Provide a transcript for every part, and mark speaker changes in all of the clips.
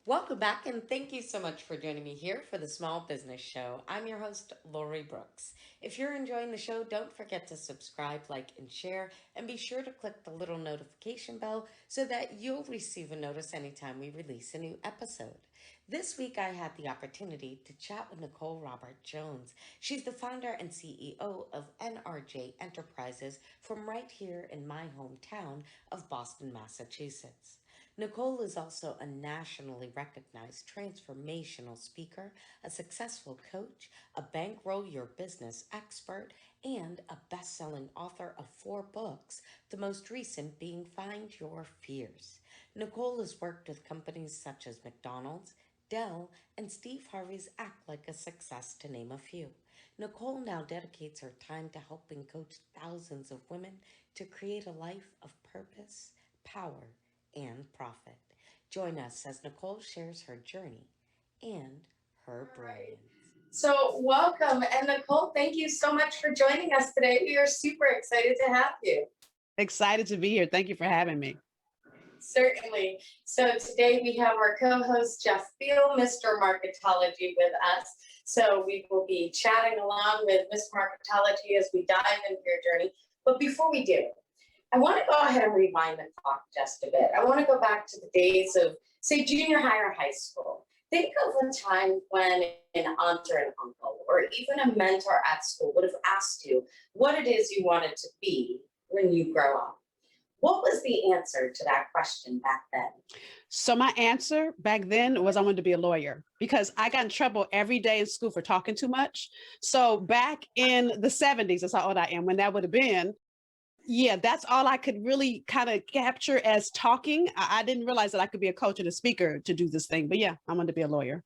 Speaker 1: Welcome back, and thank you so much for joining me here for the Small Business Show. I'm your host, Lori Brooks. If you're enjoying the show, don't forget to subscribe, like, and share, and be sure to click the little notification bell so that you'll receive a notice anytime we release a new episode. This week, I had the opportunity to chat with Nicole Robert Jones. She's the founder and CEO of NRJ Enterprises from right here in my hometown of Boston, Massachusetts. Nicole is also a nationally recognized transformational speaker, a successful coach, a bankroll your business expert, and a best selling author of 4 books, the most recent being Find Your Fears. Nicole has worked with companies such as McDonald's, Dell, and Steve Harvey's Act Like a Success, to name a few. Nicole now dedicates her time to helping coach thousands of women to create a life of purpose, power, and profit. Join us as Nicole shares her journey and her brilliance. So, welcome. And Nicole, thank you so much for joining us today. We are super excited to have you.
Speaker 2: Excited to be here. Thank you for having me.
Speaker 1: Certainly. So today we have our co-host Jeff Beal, Mr. Marketology, with us. So we will be chatting along with Mr. Marketology as we dive into your journey. But before we do, I want to go ahead and rewind the clock just a bit. I want to go back to the days of, say, junior high or high school. Think of a time when an aunt or an uncle or even a mentor at school would have asked you what it is you wanted to be when you grow up. What was the answer to that question back then?
Speaker 2: So my answer back then was I wanted to be a lawyer because I got in trouble every day in school for talking too much. So back in the 70s, that's how old I am, when that would have been, yeah, that's all I could really kind of capture as talking. I didn't realize that I could be a coach and a speaker to do this thing. But yeah, I wanted to be a lawyer.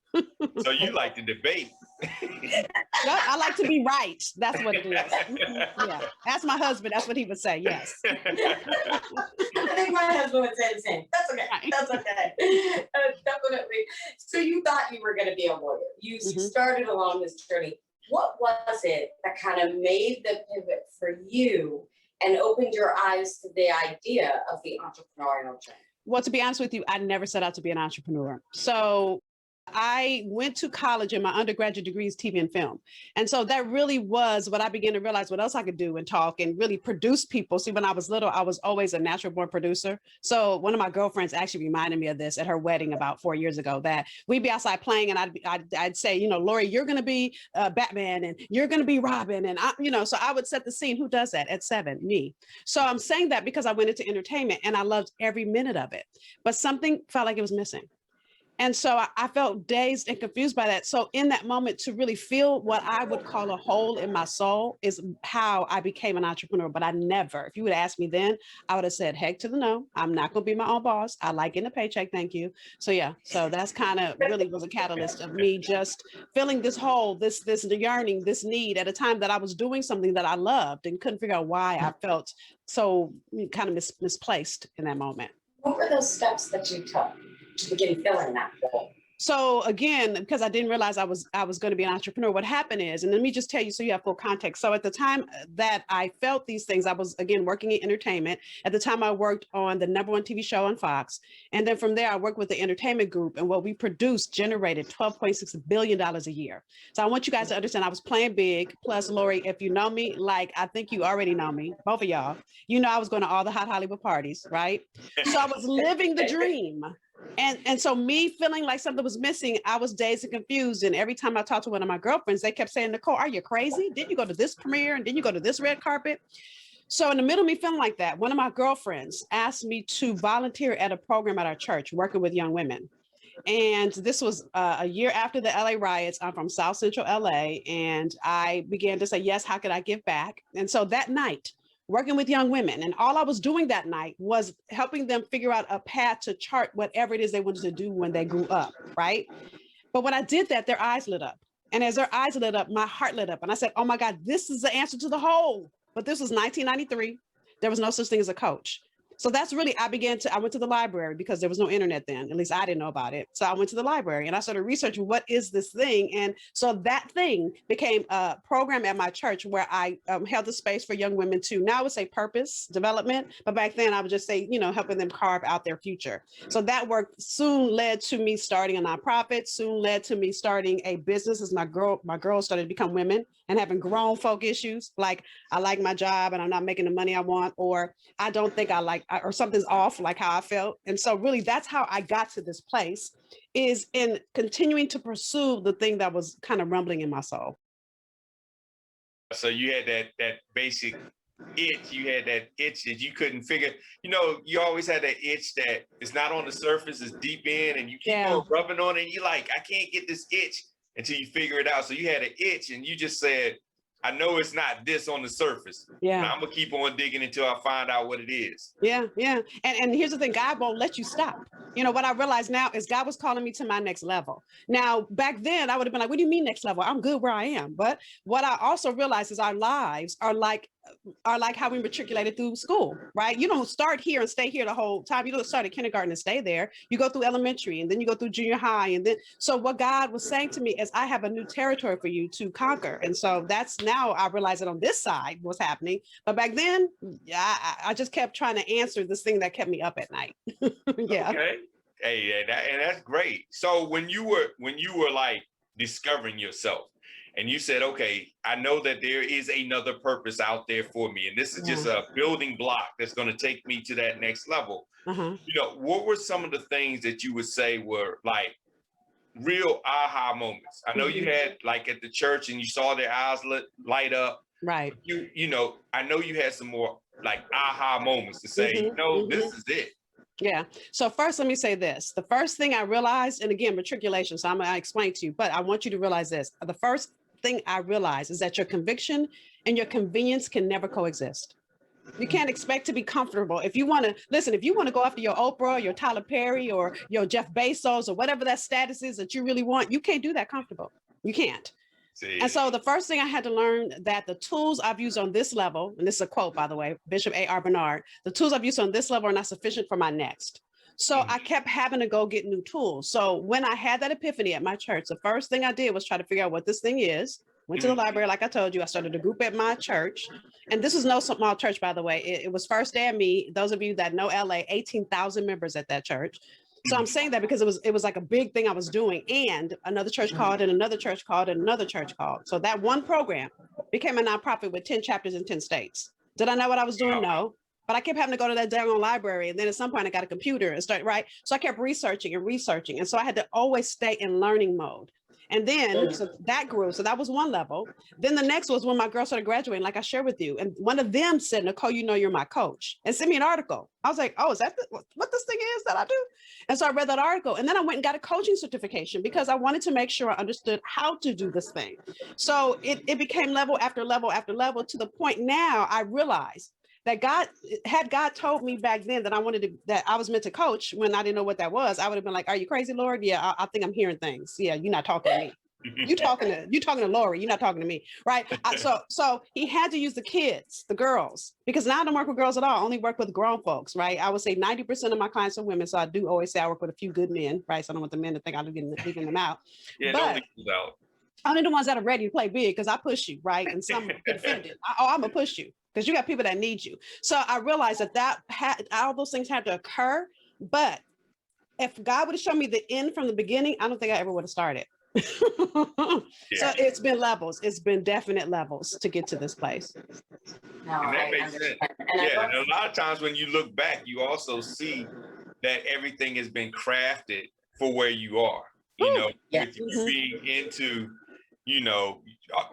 Speaker 3: So you like to debate.
Speaker 2: Well, I like to be right. That's what it is. Yeah. Ask my husband. That's what he would say. Yes.
Speaker 1: I think my husband would say the same. That's okay.
Speaker 2: Right.
Speaker 1: That's okay. Definitely. So you thought you were going to be a lawyer. You started along this journey. What was it that kind of made the pivot for you and opened your eyes to the idea of the entrepreneurial journey?
Speaker 2: Well, to be honest with you, I never set out to be an entrepreneur. So I went to college and my undergraduate degree is TV and film. And so that really was what I began to realize what else I could do and talk and really produce people. See, when I was little, I was always a natural born producer. So one of my girlfriends actually reminded me of this at her wedding about 4 years ago, that we'd be outside playing and I'd say, you know, Lori, you're going to be Batman and you're going to be Robin. And so I would set the scene. Who does that at 7? Me. So I'm saying that because I went into entertainment and I loved every minute of it, but something felt like it was missing. And so I felt dazed and confused by that. So in that moment, to really feel what I would call a hole in my soul is how I became an entrepreneur. But I never, if you would ask me then, I would have said, heck to the no, I'm not going to be my own boss. I like getting a paycheck. Thank you. So yeah, so that's kind of really was a catalyst of me just feeling this hole, this yearning, this need at a time that I was doing something that I loved and couldn't figure out why I felt so kind of misplaced in that moment.
Speaker 1: What were those steps that you took to begin filling that hole?
Speaker 2: So again, because I didn't realize I was going to be an entrepreneur, what happened is, and let me just tell you so you have full context. So at the time that I felt these things, I was, again, working in entertainment. At the time I worked on the #1 TV show on Fox. And then from there, I worked with the entertainment group, and what we produced generated $12.6 billion a year. So I want you guys to understand I was playing big. Plus, Lori, if you know me, like I think you already know me, both of y'all, you know I was going to all the hot Hollywood parties, right? So I was living the dream. And so me feeling like something was missing, I was dazed and confused. And every time I talked to one of my girlfriends, they kept saying, Nicole, are you crazy? Didn't you go to this premiere? And didn't you go to this red carpet? So in the middle of me feeling like that, one of my girlfriends asked me to volunteer at a program at our church, working with young women. And this was a year after the LA riots. I'm from South Central LA. And I began to say, yes, how could I give back? And so that night, working with young women. And all I was doing that night was helping them figure out a path to chart whatever it is they wanted to do when they grew up, right? But when I did that, their eyes lit up. And as their eyes lit up, my heart lit up. And I said, oh my God, this is the answer to the whole. But this was 1993. There was no such thing as a coach. So that's really, I went to the library because there was no internet then, at least I didn't know about it. So I went to the library and I started researching what is this thing. And so that thing became a program at my church where I held the space for young women to, now I would say purpose development, but back then I would just say, helping them carve out their future. So that work soon led to me starting a nonprofit, soon led to me starting a business as my girls started to become women and having grown folk issues. Like, I like my job and I'm not making the money I want, or I don't think I like, or something's off, like how I felt. And so really that's how I got to this place, is in continuing to pursue the thing that was kind of rumbling in my soul.
Speaker 3: So you had that basic itch, you had that itch that you couldn't figure, you always had that itch that it's not on the surface, it's deep in, and you keep on rubbing on it, and you're like, I can't get this itch until you figure it out. So you had an itch and you just said, I know it's not this on the surface.
Speaker 2: Yeah.
Speaker 3: I'm gonna keep on digging until I find out what it is.
Speaker 2: Yeah. And here's the thing, God won't let you stop. What I realize now is God was calling me to my next level. Now, back then I would have been like, what do you mean next level? I'm good where I am. But what I also realized is our lives are like how we matriculated through school, right? You don't start here and stay here the whole time. You don't start at kindergarten and stay there. You go through elementary and then you go through junior high. And then, so what God was saying to me is, I have a new territory for you to conquer. And so that's, now I realize that on this side was happening. But back then, I just kept trying to answer this thing that kept me up at night. Yeah.
Speaker 3: Okay. Hey, and that's great. So when you were like discovering yourself, and you said, okay, I know that there is another purpose out there for me, and this is just a building block that's going to take me to that next level. What were some of the things that you would say were like real aha moments? I know you had, like, at the church and you saw their eyes light up.
Speaker 2: Right.
Speaker 3: I know you had some more like aha moments to say, this is it.
Speaker 2: Yeah. So first, let me say this. The first thing I realized, and again, matriculation, so I'm going to explain to you, but I want you to realize this. The first thing I realized is that your conviction and your convenience can never coexist. You can't expect to be comfortable. If you want to go after your Oprah, your Tyler Perry, or your Jeff Bezos, or whatever that status is that you really want, you can't do that comfortable. You can't. See. And so the first thing I had to learn, that the tools I've used on this level, and this is a quote, by the way, Bishop A.R. Bernard, the tools I've used on this level are not sufficient for my next. So I kept having to go get new tools. So when I had that epiphany at my church, the first thing I did was try to figure out what this thing is. Went to the library, like I told you. I started a group at my church. And this is no small church, by the way. It was First Day of Me. Those of you that know LA, 18,000 members at that church. So I'm saying that because it was like a big thing I was doing, and another church called, and another church called, and another church called. So that one program became a nonprofit with 10 chapters in 10 states. Did I know what I was doing? No. But I kept having to go to that daggone library. And then at some point I got a computer and started, right? So I kept researching. And so I had to always stay in learning mode. And then so that grew. So that was one level. Then the next was when my girls started graduating, like I shared with you. And one of them said, Nicole, you're my coach, and sent me an article. I was like, oh, is that what this thing is that I do? And so I read that article, and then I went and got a coaching certification because I wanted to make sure I understood how to do this thing. So it became level after level after level, to the point now I realized that God told me back then that that I was meant to coach when I didn't know what that was, I would have been like, are you crazy, Lord? Yeah, I think I'm hearing things. Yeah, you're not talking to me. You're talking to Lori. You're not talking to me, right? So he had to use the kids, the girls, because now I don't work with girls at all. I only work with grown folks, right? I would say 90% of my clients are women. So I do always say I work with a few good men, right? So I don't want the men to think I'm leaving them out.
Speaker 3: Yeah, don't leave them out.
Speaker 2: Only the ones that are ready to play big, because I push you, right? And some get offended. I'm gonna push you because you got people that need you. So I realized that all those things had to occur. But if God would have shown me the end from the beginning, I don't think I ever would have started. So it's been levels. It's been definite levels to get to this place.
Speaker 3: No, and that makes sense. And a lot of times when you look back, you also see that everything has been crafted for where you are. With you being into,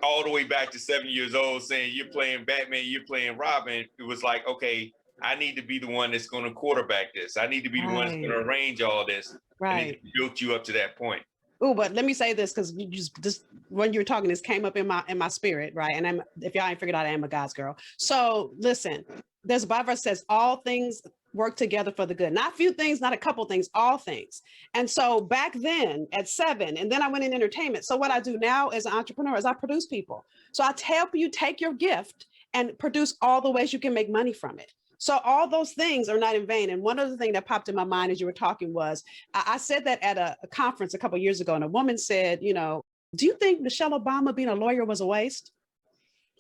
Speaker 3: all the way back to 7 years old, saying you're playing Batman, you're playing Robin. It was like, okay, I need to be the one that's going to quarterback this. I need to be the one that's going to arrange all this.
Speaker 2: Right.
Speaker 3: And it built you up to that point.
Speaker 2: Oh, but let me say this, because you just this when you were talking, this came up in my spirit, right? And if y'all ain't figured out, I am a God's girl. So listen, there's a Bible verse says all things work together for the good. Not few things, not a couple things, all things. And so back then at 7, and then I went in entertainment. So what I do now as an entrepreneur is I produce people. So I help you take your gift and produce all the ways you can make money from it. So all those things are not in vain. And one other thing that popped in my mind as you were talking was, I said that at a conference a couple of years ago, and a woman said, do you think Michelle Obama being a lawyer was a waste?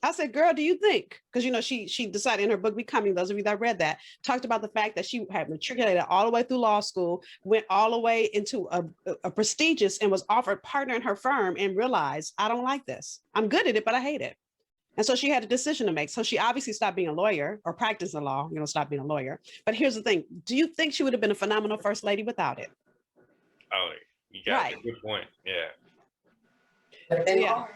Speaker 2: I said, girl, do you think? Because, she decided in her book, Becoming, those of you that read that, talked about the fact that she had matriculated all the way through law school, went all the way into a prestigious and was offered partner in her firm and realized, I don't like this. I'm good at it, but I hate it. And so she had a decision to make. So she obviously stopped being a lawyer or practicing law, stop being a lawyer. But here's the thing. Do you think she would have been a phenomenal first lady without it?
Speaker 3: Oh, you got a good point. Yeah.
Speaker 1: Would have been hard.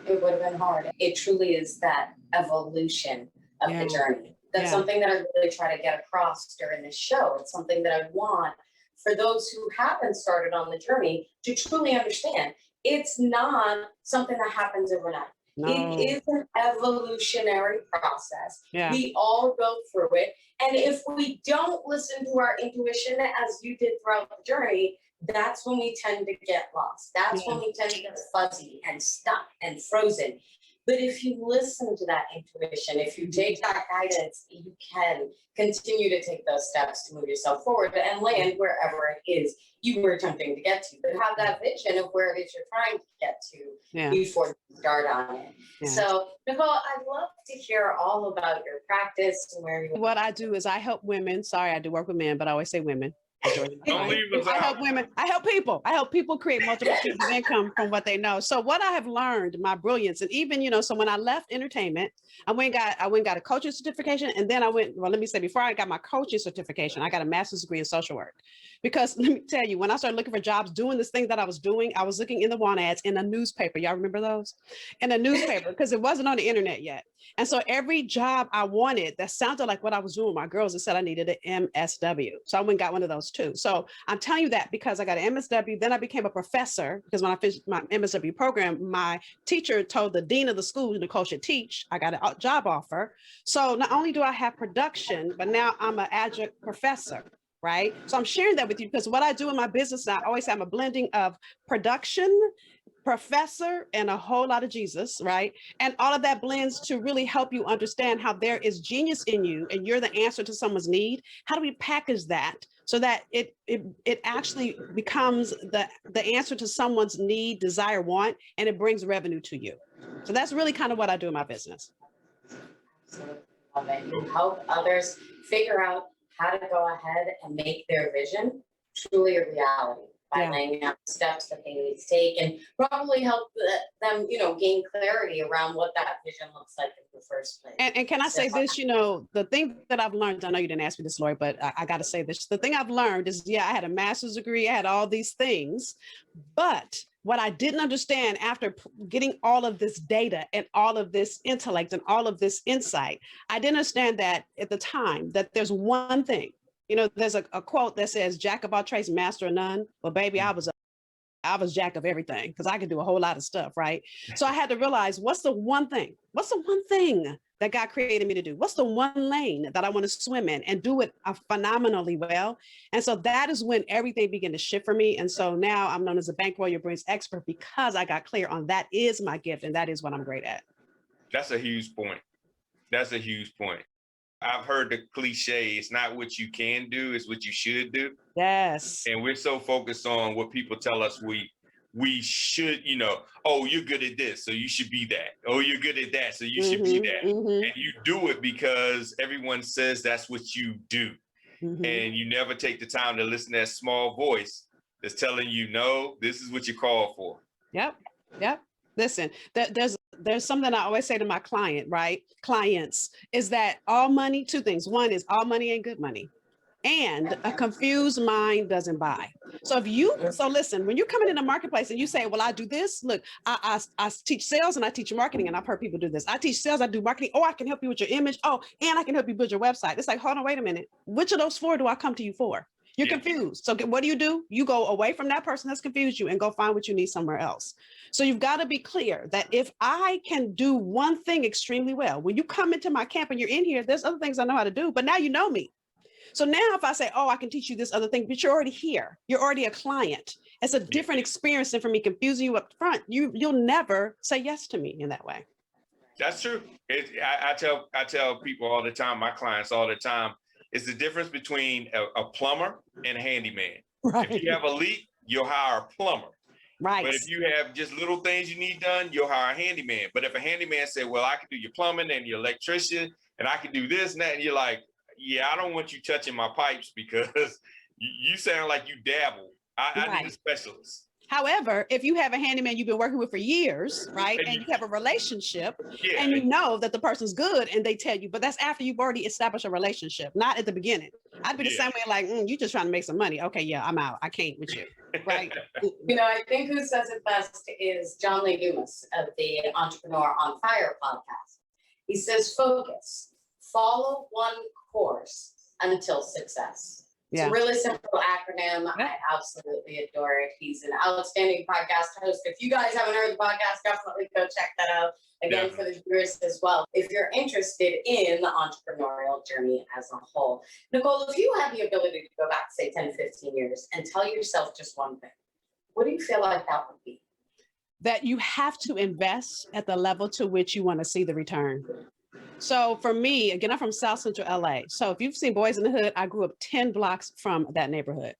Speaker 1: It would have been hard. It truly is that evolution of the journey. That's something that I really try to get across during this show. It's something that I want for those who haven't started on the journey to truly understand. It's not something that happens overnight. No. It is an evolutionary process. Yeah. We all go through it. And if we don't listen to our intuition as you did throughout the journey, that's when we tend to get lost. That's when we tend to get fuzzy and stuck and frozen. But if you listen to that intuition, if you take that guidance, you can continue to take those steps to move yourself forward and land wherever it is you were attempting to get to. But have that vision of where it is you're trying to get to before you start on it. Yeah. So, Nicole, I'd love to hear all about your practice and where you.
Speaker 2: What I do is I help women. Sorry, I do work with men, but I always say women.
Speaker 3: Don't leave us out.
Speaker 2: I help women. I help people. I help people create multiple streams of income from what they know. So what I have learned, my brilliance, and even, so when I left entertainment, I went and got a coaching certification. And then before I got my coaching certification, I got a master's degree in social work. Because let me tell you, when I started looking for jobs, doing this thing that I was doing, I was looking in the want ads in a newspaper. Y'all remember those? In a newspaper, because it wasn't on the internet yet. And so every job I wanted that sounded like what I was doing, my girls had said I needed an MSW. So I went and got one of those too. So I'm telling you that because I got an MSW, then I became a professor because when I finished my MSW program, my teacher told the dean of the school, Nicole should teach. I got a job offer. So not only do I have production, but now I'm an adjunct professor. Right. So I'm sharing that with you because what I do in my business now, I always have a blending of production, professor, and a whole lot of Jesus. Right. And all of that blends to really help you understand how there is genius in you and you're the answer to someone's need. How do we package that so that it actually becomes the answer to someone's need, desire, want, and it brings revenue to you. So that's really kind of what I do in my business.
Speaker 1: Absolutely. Love it. You help others figure out how to go ahead and make their vision truly a reality by laying out the steps that they need to take and probably help them, gain clarity around what that vision looks like in the first place.
Speaker 2: And can I say this, the thing that I've learned, I know you didn't ask me this, Lori, but I got to say this. The thing I've learned is, I had a master's degree, I had all these things, but what I didn't understand after getting all of this data and all of this intellect and all of this insight, I didn't understand that at the time that there's one thing, there's a quote that says, Jack of all trades, master of none. Well, baby, I was Jack of everything because I could do a whole lot of stuff, right? So I had to realize what's the one thing that God created me to do? What's the one lane that I want to swim in and do it phenomenally well? And so that is when everything began to shift for me. And so now I'm known as a bankroll your brains expert because I got clear on that is my gift and that is what I'm great at.
Speaker 3: That's a huge point. I've heard the cliche, it's not what you can do, it's what you should do.
Speaker 2: Yes.
Speaker 3: And we're so focused on what people tell us we should, oh, you're good at this, so you should be that. Oh, you're good at that, so you should be that. Mm-hmm. And you do it because everyone says that's what you do. Mm-hmm. And you never take the time to listen to that small voice that's telling you, no, this is what you're called for.
Speaker 2: Yep. Listen, there's something I always say to my clients, is that all money, two things. One is all money ain't good money. And a confused mind doesn't buy. So listen, when you're coming in the marketplace and you say, well, I do this, look, I teach sales and I teach marketing, and I've heard people do this. I teach sales, I do marketing. Oh, I can help you with your image. Oh, and I can help you build your website. It's like, hold on, wait a minute. Which of those four do I come to you for? You're
Speaker 3: Yeah.
Speaker 2: confused. So what do? You go away from that person that's confused you and go find what you need somewhere else. So you've got to be clear that if I can do one thing extremely well, when you come into my camp and you're in here, there's other things I know how to do, but now you know me. So now if I say, oh, I can teach you this other thing, but you're already here. You're already a client. It's a different experience than for me confusing you up front. You'll never say yes to me in that way.
Speaker 3: That's true. I tell people all the time, my clients all the time, it's the difference between a plumber and a handyman.
Speaker 2: Right.
Speaker 3: If you have a leak, you'll hire a plumber.
Speaker 2: Right.
Speaker 3: But if you have just little things you need done, you'll hire a handyman. But if a handyman said, well, I can do your plumbing and your electrician, and I can do this and that, and you're like, yeah, I don't want you touching my pipes because you sound like you dabble. I need a specialist.
Speaker 2: However, if you have a handyman you've been working with for years, right, and you have a relationship, and you know that the person's good, and they tell you, but that's after you've already established a relationship, not at the beginning. I'd be the same way, like, you just trying to make some money. Okay, yeah, I'm out. I can't with you, right?
Speaker 1: I think who says it best is John Lee Dumas of the Entrepreneur on Fire podcast. He says, focus, follow one course until success. It's a really simple acronym. I absolutely adore it. He's an outstanding podcast host. If you guys haven't heard the podcast, definitely go check that out. Again, for the viewers as well, if you're interested in the entrepreneurial journey as a whole. Nicole, if you had the ability to go back, say 10, 15 years and tell yourself just one thing, what do you feel like that would be?
Speaker 2: That you have to invest at the level to which you want to see the return. So for me, again, I'm from South Central LA. So if you've seen Boys in the Hood, I grew up 10 blocks from that neighborhood.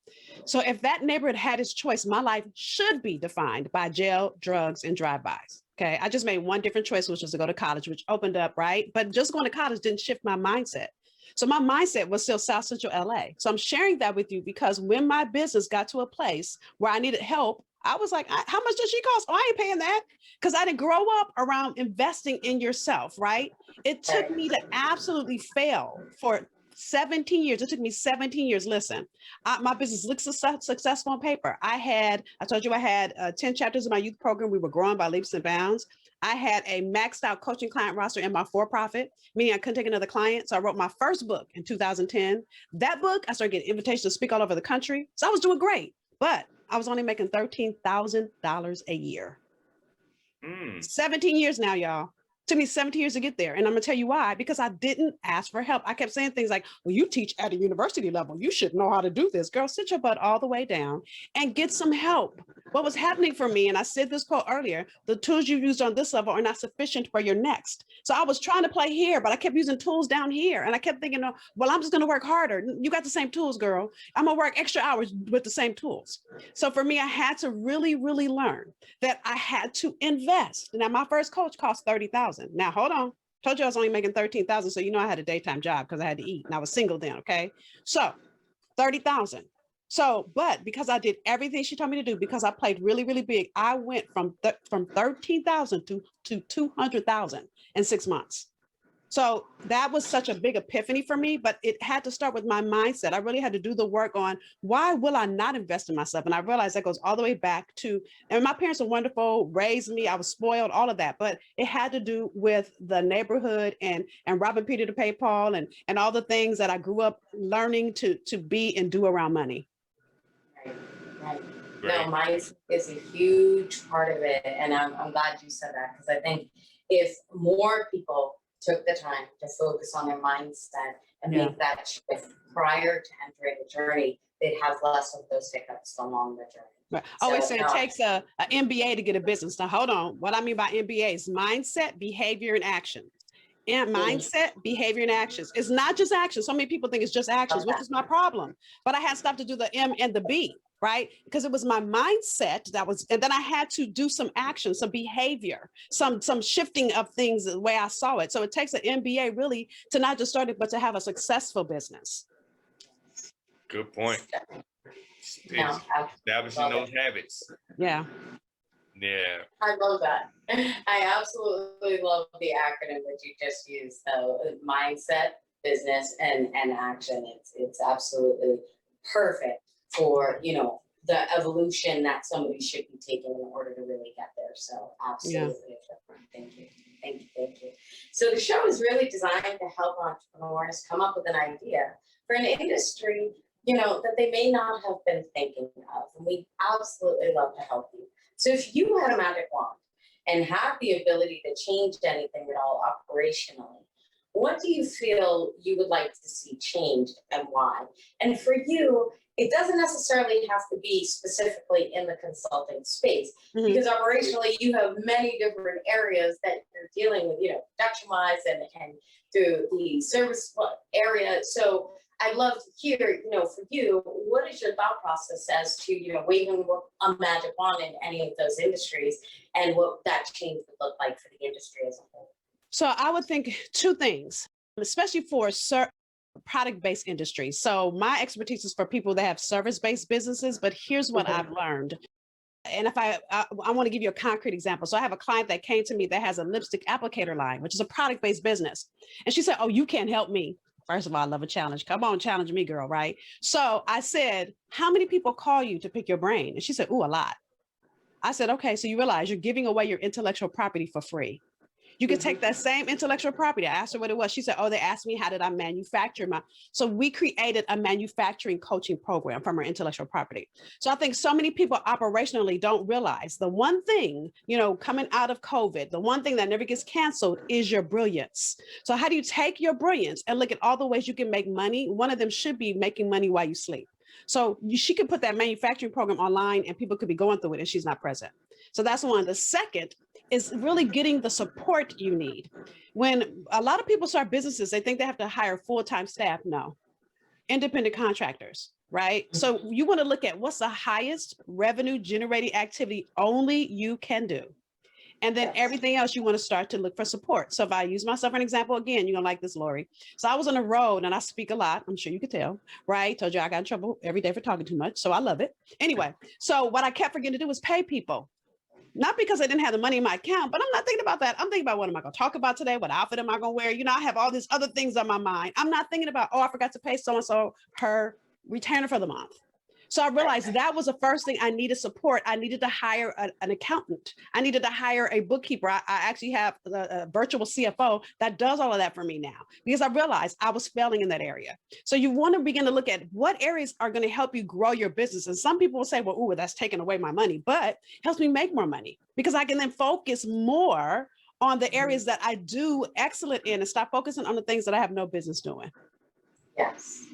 Speaker 2: So if that neighborhood had its choice, my life should be defined by jail, drugs, and drive-bys. Okay. I just made one different choice, which was to go to college, which opened up, right? But just going to college didn't shift my mindset. So my mindset was still South Central LA. So I'm sharing that with you because when my business got to a place where I needed help, I was like, how much does she cost? Oh, I ain't paying that, because I didn't grow up around investing in yourself, right? It took me to absolutely fail for 17 years. It took me 17 years. Listen, my business looks successful on paper. I told you I had 10 chapters of my youth program. We were growing by leaps and bounds. I had a maxed out coaching client roster in my for-profit, meaning I couldn't take another client. So I wrote my first book in 2010. That book, I started getting invitations to speak all over the country. So I was doing great, but I was only making $13,000 a year. 17 years now, y'all. It took me 17 years to get there. And I'm gonna tell you why, because I didn't ask for help. I kept saying things like, well, you teach at a university level. You should know how to do this. Girl, sit your butt all the way down and get some help. What was happening for me, and I said this quote earlier, the tools you used on this level are not sufficient for your next. So I was trying to play here, but I kept using tools down here. And I kept thinking, oh, well, I'm just gonna work harder. You got the same tools, girl. I'm gonna work extra hours with the same tools. So for me, I had to really, really learn that I had to invest. Now, my first coach cost $30,000. Now, hold on. Told you I was only making $13,000. So, I had a daytime job because I had to eat and I was single then. Okay. So $30,000. So, but because I did everything she told me to do, because I played really, really big, I went from 13,000 to 200,000 in 6 months. So that was such a big epiphany for me, but it had to start with my mindset. I really had to do the work on why will I not invest in myself? And I realized that goes all the way back to, and my parents are wonderful, raised me, I was spoiled, all of that, but it had to do with the neighborhood and robbing Peter to pay Paul and all the things that I grew up learning to be and do around money.
Speaker 1: Right. No, mindset is a huge part of it. And I'm glad you said that, because I think if more people took the time to focus on their mindset and make that shift prior to entering the journey, they'd have less of those hiccups along the journey.
Speaker 2: Right. I always say it takes a MBA to get a business. Now, hold on. What I mean by MBA is mindset, behavior, and action. And mindset, behavior, and actions. It's not just action. So many people think it's just actions, which is my problem. But I had stopped to do the M and the B, right? Because it was my mindset and then I had to do some action, some behavior, some shifting of things the way I saw it. So it takes an MBA really to not just start it, but to have a successful business.
Speaker 3: Good point. Establishing those habits.
Speaker 2: Yeah.
Speaker 3: Yeah.
Speaker 1: I love that. I absolutely love the acronym that you just used, though. Mindset, business, and action. It's absolutely perfect for, the evolution that somebody should be taking in order to really get there. So absolutely. Thank you. So the show is really designed to help entrepreneurs come up with an idea for an industry that they may not have been thinking of. And we absolutely love to help you. So if you had a magic wand and have the ability to change anything at all operationally, what do you feel you would like to see changed and why? And for you, it doesn't necessarily have to be specifically in the consulting space, because operationally you have many different areas that you're dealing with, production wise and through the service area. So I'd love to hear, for you, what is your thought process as to, waving a magic wand in any of those industries and what that change would look like for the industry as a whole?
Speaker 2: So I would think two things, especially for product-based industries. So my expertise is for people that have service-based businesses, but here's what I've learned. And if I want to give you a concrete example. So I have a client that came to me that has a lipstick applicator line, which is a product-based business. And she said, oh, you can't help me. First of all, I love a challenge. Come on, challenge me, girl, right? So I said, how many people call you to pick your brain? And she said, ooh, a lot. I said, okay, so you realize you're giving away your intellectual property for free. You can take that same intellectual property. I asked her what it was. She said, oh, they asked me, how did I manufacture my, so we created a manufacturing coaching program from our intellectual property. So I think so many people operationally don't realize the one thing, coming out of COVID, the one thing that never gets canceled is your brilliance. So how do you take your brilliance and look at all the ways you can make money? One of them should be making money while you sleep. So she could put that manufacturing program online and people could be going through it and she's not present. So that's one. The second is really getting the support you need. When a lot of people start businesses, they think they have to hire full-time staff. No, independent contractors, right? So you want to look at what's the highest revenue generating activity only you can do. And then everything else, you want to start to look for support. So if I use myself for an example, again, you're gonna like this, Lori. So I was on the road and I speak a lot. I'm sure you could tell, right? Told you I got in trouble every day for talking too much. So I love it. Anyway, so what I kept forgetting to do was pay people. Not because I didn't have the money in my account, but I'm not thinking about that. I'm thinking about what am I going to talk about today? What outfit am I going to wear? I have all these other things on my mind. I'm not thinking about, oh, I forgot to pay so-and-so her retainer for the month. So I realized that was the first thing I needed support. I needed to hire an accountant. I needed to hire a bookkeeper. I actually have a virtual CFO that does all of that for me now because I realized I was failing in that area. So you want to begin to look at what areas are going to help you grow your business. And some people will say, well, ooh, that's taking away my money, but helps me make more money because I can then focus more on the areas that I do excellent in and stop focusing on the things that I have no business doing.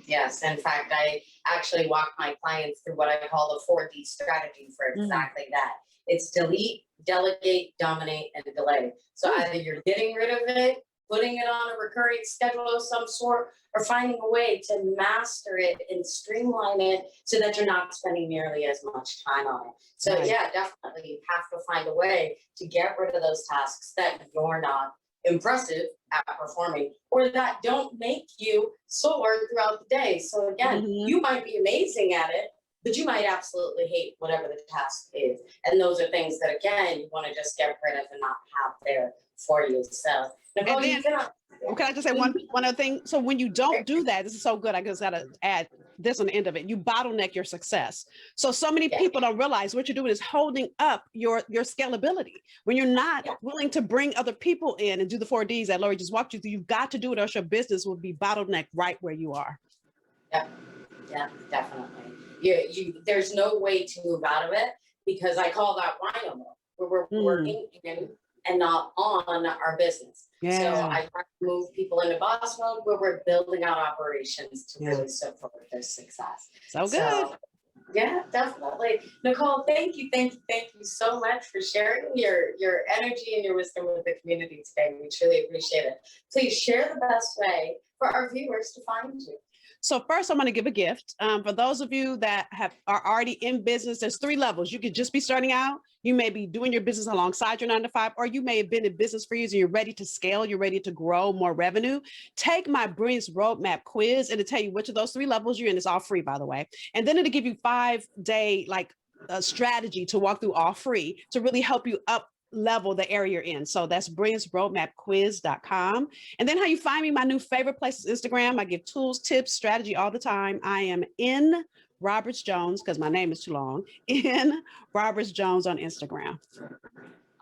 Speaker 1: Yes. In fact, I actually walk my clients through what I call the 4D strategy for exactly that. It's delete, delegate, dominate, and delay. So either you're getting rid of it, putting it on a recurring schedule of some sort, or finding a way to master it and streamline it so that you're not spending nearly as much time on it. So yeah, definitely you have to find a way to get rid of those tasks that you're not impressive at performing or that don't make you soar throughout the day. So again, you might be amazing at it, but you might absolutely hate whatever the task is. And those are things that, again, you want to just get rid of and not have there for you. So, Nicole,
Speaker 2: can I just say one other thing? So when you don't do that, this is so good. I just got to add this on the end of it. You bottleneck your success. So many people don't realize what you're doing is holding up your scalability. When you're not willing to bring other people in and do the 4Ds that Lori just walked you through, you've got to do it or else your business will be bottlenecked right where you are.
Speaker 1: Yeah, definitely. There's no way to move out of it because I call that rhino mode where we're working in and not on our business. So I try to move people into boss mode where we're building out operations to really support their success.
Speaker 2: So good.
Speaker 1: Yeah, definitely. Nicole, thank you so much for sharing your energy and your wisdom with the community today. We truly appreciate it. Please share the best way for our viewers to find you.
Speaker 2: So first, I'm going to give a gift. For those of you that are already in business, there's 3 levels. You could just be starting out. You may be doing your business alongside your 9-to-5, or you may have been in business for years and you're ready to scale. You're ready to grow more revenue. Take my Brilliance Roadmap quiz and it'll tell you which of those 3 levels you're in. It's all free, by the way. And then it'll give you 5-day strategy to walk through all free to really help you up level the area you're in. So that's brillianceroadmapquiz.com. And then how you find me, my new favorite place is Instagram. I give tools, tips, strategy all the time. I am in Roberts Jones because my name is too long, in Roberts Jones on Instagram.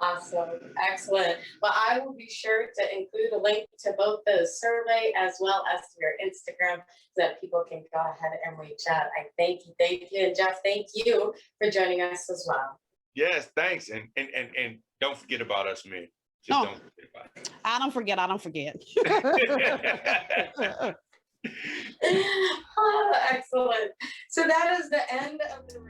Speaker 1: Awesome. Excellent. Well, I will be sure to include a link to both the survey as well as to your Instagram so that people can go ahead and reach out. I thank you. Thank you. And Jeff, thank you for joining us as well.
Speaker 3: Yes, thanks. And don't forget about us, man. Just
Speaker 2: No,
Speaker 3: don't forget about us.
Speaker 2: I don't forget. I don't forget.
Speaker 1: Oh, excellent. So that is the end of the